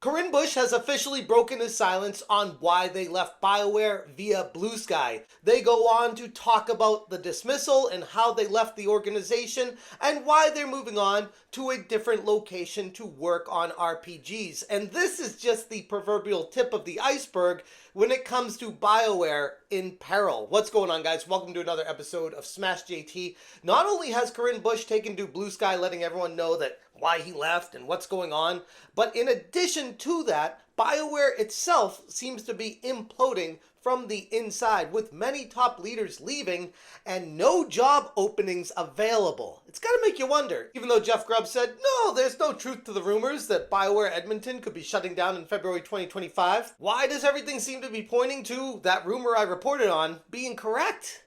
Corinne Busche has officially broken his silence on why they left BioWare via Blue Sky. They go on to talk about the dismissal and how they left the organization and why they're moving on to a different location to work on RPGs. And this is just the proverbial tip of the iceberg when it comes to BioWare in peril. What's going on, guys? Welcome to another episode of Smash JT. Not only has Corinne Busche taken to Blue Sky letting everyone know that why he left and what's going on, but in addition to that, BioWare itself seems to be imploding from the inside, with many top leaders leaving and no job openings available. It's got to make you wonder. Even though Jeff Grubb said, no, there's no truth to the rumors that BioWare Edmonton could be shutting down in February 2025, why does everything seem to be pointing to that rumor I reported on being correct?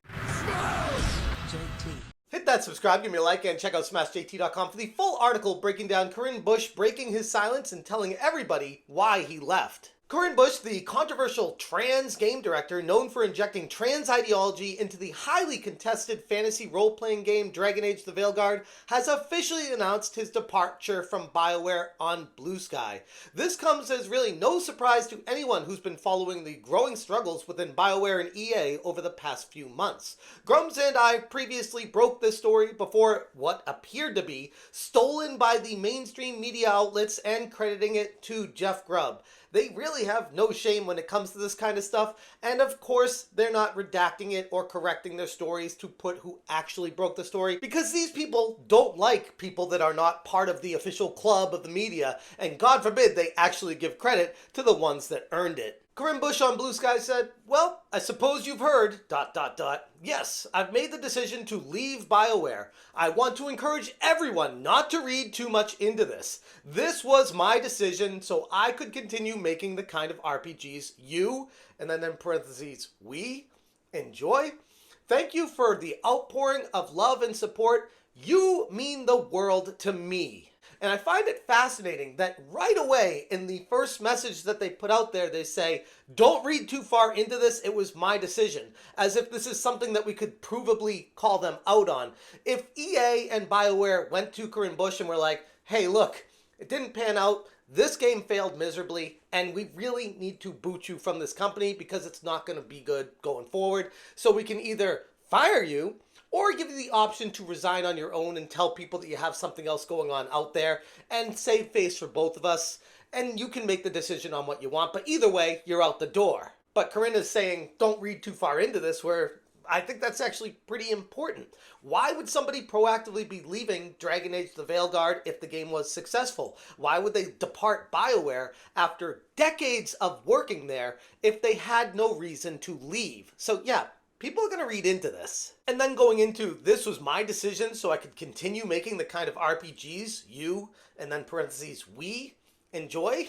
Hit that subscribe, give me a like, and check out SmashJT.com for the full article breaking down Corinne Busche breaking his silence and telling everybody why he left. Corinne Busche, the controversial trans game director known for injecting trans ideology into the highly contested fantasy role-playing game Dragon Age the Veilguard, has officially announced his departure from BioWare on Blue Sky. This comes as really no surprise to anyone who's been following the growing struggles within BioWare and EA over the past few months. Grummz and I previously broke this story before what appeared to be stolen by the mainstream media outlets and crediting it to Jeff Grubb. They really have no shame when it comes to this kind of stuff, and of course, they're not redacting it or correcting their stories to put who actually broke the story, because these people don't like people that are not part of the official club of the media, and God forbid they actually give credit to the ones that earned it. Corinne Busche on Blue Sky said, well, I suppose you've heard, ... Yes, I've made the decision to leave BioWare. I want to encourage everyone not to read too much into this. This was my decision so I could continue making the kind of RPGs you, and then in parentheses, we, enjoy. Thank you for the outpouring of love and support. You mean the world to me. And I find it fascinating that right away in the first message that they put out there, they say, don't read too far into this, it was my decision. As if this is something that we could provably call them out on. If EA and BioWare went to Corinne Busche and were like, hey, look, it didn't pan out, this game failed miserably, and we really need to boot you from this company because it's not going to be good going forward. So we can either fire you, or give you the option to resign on your own and tell people that you have something else going on out there and save face for both of us. And you can make the decision on what you want, but either way, you're out the door. But Corinne is saying, don't read too far into this, where I think that's actually pretty important. Why would somebody proactively be leaving Dragon Age the Veilguard if the game was successful? Why would they depart BioWare after decades of working there if they had no reason to leave? So yeah, people are going to read into this. And then going into, this was my decision so I could continue making the kind of RPGs you, and then parentheses, we, enjoy?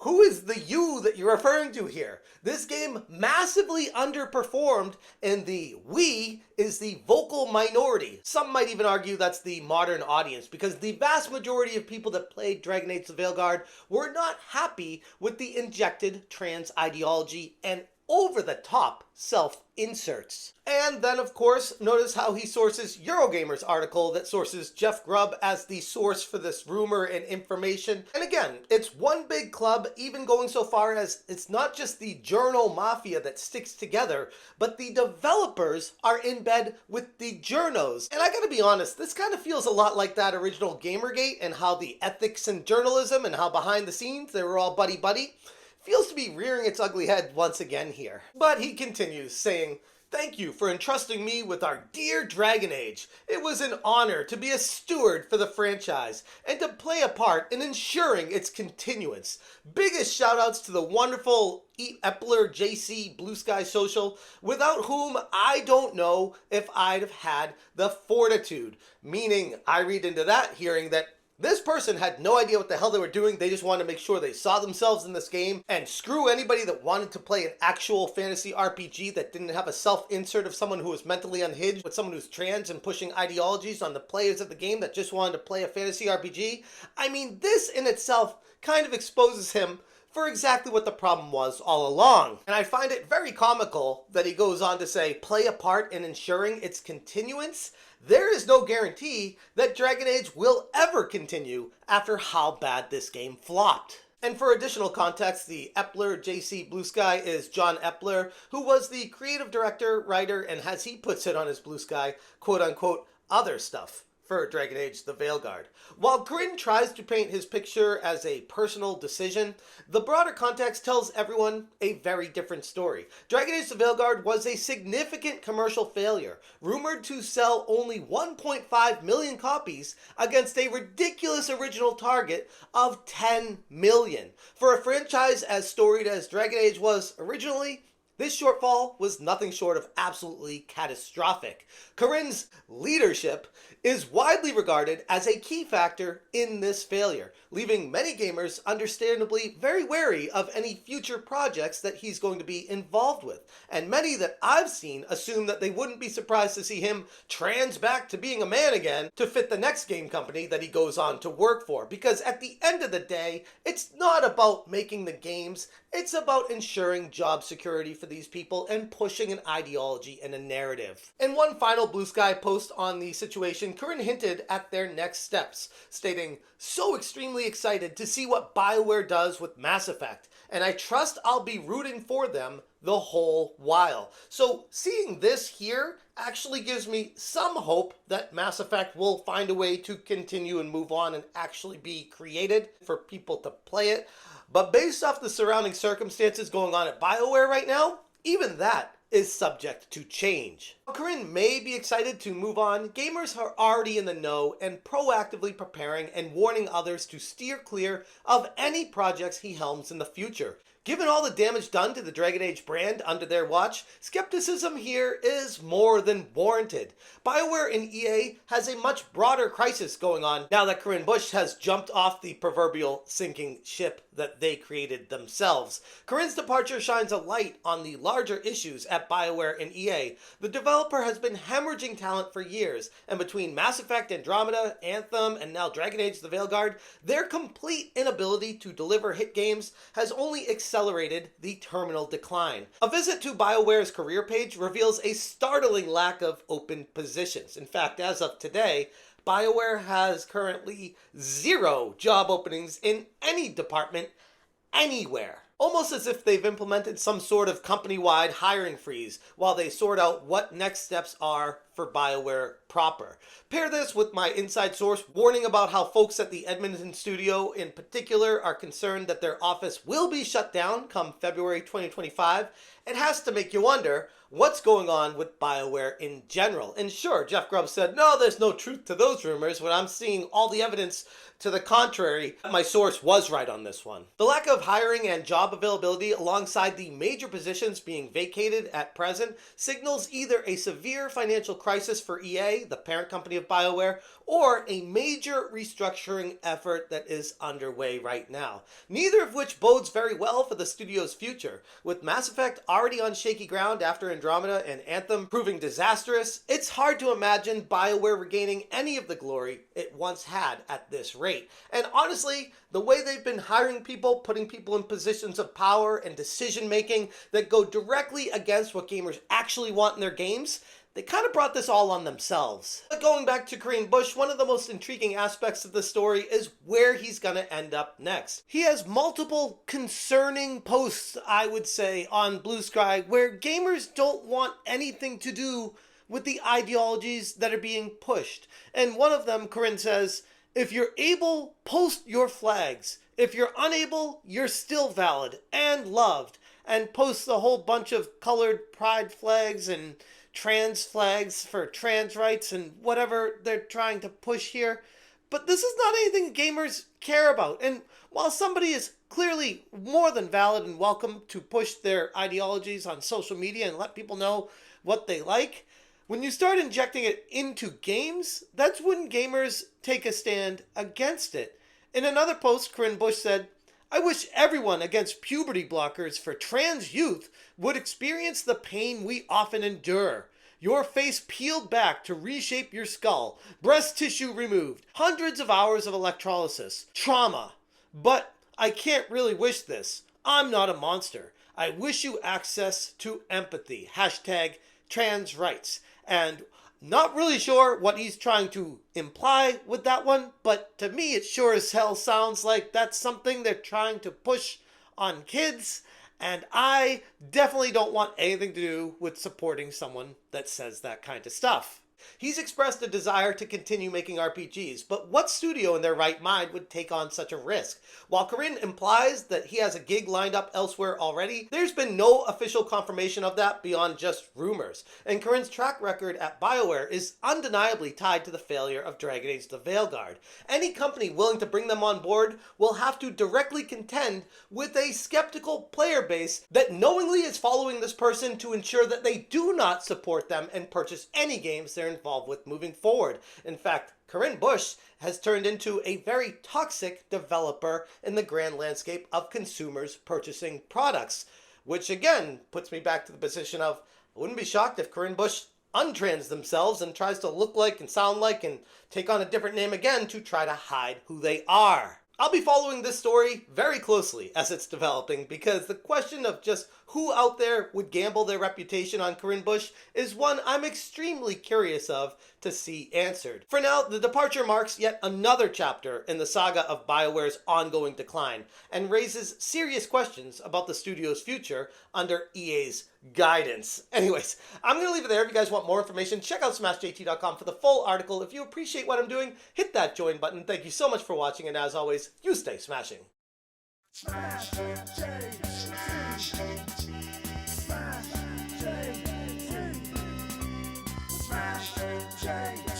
Who is the you that you're referring to here? This game massively underperformed, and the we is the vocal minority. Some might even argue that's the modern audience, because the vast majority of people that played Dragon Age the Veilguard were not happy with the injected trans ideology and over-the-top self-inserts. And then, of course, notice how he sources Eurogamer's article that sources Jeff Grubb as the source for this rumor and information. And again, it's one big club, even going so far as it's not just the journal mafia that sticks together, but the developers are in bed with the journos. And I gotta be honest, this kind of feels a lot like that original Gamergate and how the ethics in journalism and how behind the scenes they were all buddy-buddy. Feels to be rearing its ugly head once again here. But he continues, saying, thank you for entrusting me with our dear Dragon Age. It was an honor to be a steward for the franchise and to play a part in ensuring its continuance. Biggest shoutouts to the wonderful Epler JC Blue Sky Social, without whom I don't know if I'd have had the fortitude. Meaning, I read into that, hearing that this person had no idea what the hell they were doing. They just wanted to make sure they saw themselves in this game, and screw anybody that wanted to play an actual fantasy RPG that didn't have a self-insert of someone who was mentally unhinged with someone who's trans and pushing ideologies on the players of the game that just wanted to play a fantasy RPG. I mean, this in itself kind of exposes him for exactly what the problem was all along. And I find it very comical that he goes on to say, play a part in ensuring its continuance, there is no guarantee that Dragon Age will ever continue after how bad this game flopped. And for additional context, the Epler JC Blue Sky is John Epler, who was the creative director, writer, and as he puts it on his Blue Sky, quote-unquote, other stuff for Dragon Age the Veilguard. While Corinne tries to paint his picture as a personal decision, the broader context tells everyone a very different story. Dragon Age the Veilguard was a significant commercial failure, rumored to sell only 1.5 million copies against a ridiculous original target of 10 million. For a franchise as storied as Dragon Age was originally, this shortfall was nothing short of absolutely catastrophic. Corinne's leadership is widely regarded as a key factor in this failure, leaving many gamers understandably very wary of any future projects that he's going to be involved with. And many that I've seen assume that they wouldn't be surprised to see him trans back to being a man again to fit the next game company that he goes on to work for. Because at the end of the day, it's not about making the games, it's about ensuring job security for these people and pushing an ideology and a narrative. In one final Blue Sky post on the situation, Corinne hinted at their next steps, stating, "So extremely excited to see what BioWare does with Mass Effect, and I trust I'll be rooting for them the whole while." So seeing this here actually gives me some hope that Mass Effect will find a way to continue and move on and actually be created for people to play it. But based off the surrounding circumstances going on at BioWare right now, even that is subject to change. While Corinne may be excited to move on, gamers are already in the know and proactively preparing and warning others to steer clear of any projects he helms in the future. Given all the damage done to the Dragon Age brand under their watch, skepticism here is more than warranted. BioWare and EA has a much broader crisis going on now that Corinne Busche has jumped off the proverbial sinking ship that they created themselves. Corinne's departure shines a light on the larger issues at BioWare and EA. The developer has been hemorrhaging talent for years, and between Mass Effect Andromeda, Anthem, and now Dragon Age the Veilguard, their complete inability to deliver hit games has only accelerated the terminal decline. A visit to BioWare's career page reveals a startling lack of open positions. In fact, as of today, BioWare has currently 0 job openings in any department anywhere. Almost as if they've implemented some sort of company-wide hiring freeze while they sort out what next steps are for BioWare proper. Pair this with my inside source warning about how folks at the Edmonton studio in particular are concerned that their office will be shut down come February 2025. It has to make you wonder what's going on with BioWare in general. And sure, Jeff Grubb said, no, there's no truth to those rumors, when I'm seeing all the evidence to the contrary. My source was right on this one. The lack of hiring and job availability alongside the major positions being vacated at present signals either a severe financial crisis for EA, the parent company of BioWare, or a major restructuring effort that is underway right now. Neither of which bodes very well for the studio's future. With Mass Effect already on shaky ground after Andromeda and Anthem proving disastrous, it's hard to imagine BioWare regaining any of the glory it once had at this rate. And honestly, the way they've been hiring people, putting people in positions of power and decision making that go directly against what gamers actually want in their games, they kind of brought this all on themselves. But going back to Corinne Busche, one of the most intriguing aspects of the story is where he's going to end up next. He has multiple concerning posts, I would say, on Blue Sky where gamers don't want anything to do with the ideologies that are being pushed. And one of them, Corinne says, if you're able, post your flags. If you're unable, you're still valid and loved. And posts a whole bunch of colored pride flags and trans flags for trans rights and whatever they're trying to push here. But this is not anything gamers care about. And while somebody is clearly more than valid and welcome to push their ideologies on social media and let people know what they like, when you start injecting it into games, that's when gamers take a stand against it. In another post, Corinne Busche said, I wish everyone against puberty blockers for trans youth would experience the pain we often endure. Your face peeled back to reshape your skull, breast tissue removed, hundreds of hours of electrolysis, trauma. But I can't really wish this. I'm not a monster. I wish you access to empathy. Hashtag trans rights. And Not really sure what he's trying to imply with that one, but to me it sure as hell sounds like that's something they're trying to push on kids, and I definitely don't want anything to do with supporting someone that says that kind of stuff. He's expressed a desire to continue making RPGs, but what studio in their right mind would take on such a risk? While Corinne implies that he has a gig lined up elsewhere already, there's been no official confirmation of that beyond just rumors. And Corinne's track record at BioWare is undeniably tied to the failure of Dragon Age the Veilguard. Any company willing to bring them on board will have to directly contend with a skeptical player base that knowingly is following this person to ensure that they do not support them and purchase any games they're involved with moving forward. In fact, Corinne Busche has turned into a very toxic developer in the grand landscape of consumers purchasing products, which again puts me back to the position of I wouldn't be shocked if Corinne Busche untrans themselves and tries to look like and sound like and take on a different name again to try to hide who they are. I'll be following this story very closely as it's developing, because the question of just who out there would gamble their reputation on Corinne Busche is one I'm extremely curious of to see answered. For now, the departure marks yet another chapter in the saga of BioWare's ongoing decline and raises serious questions about the studio's future under EA's guidance. Anyways, I'm going to leave it there. If you guys want more information, check out smashjt.com for the full article. If you appreciate what I'm doing, hit that join button. Thank you so much for watching, and as always, you stay smashing. Smash Smash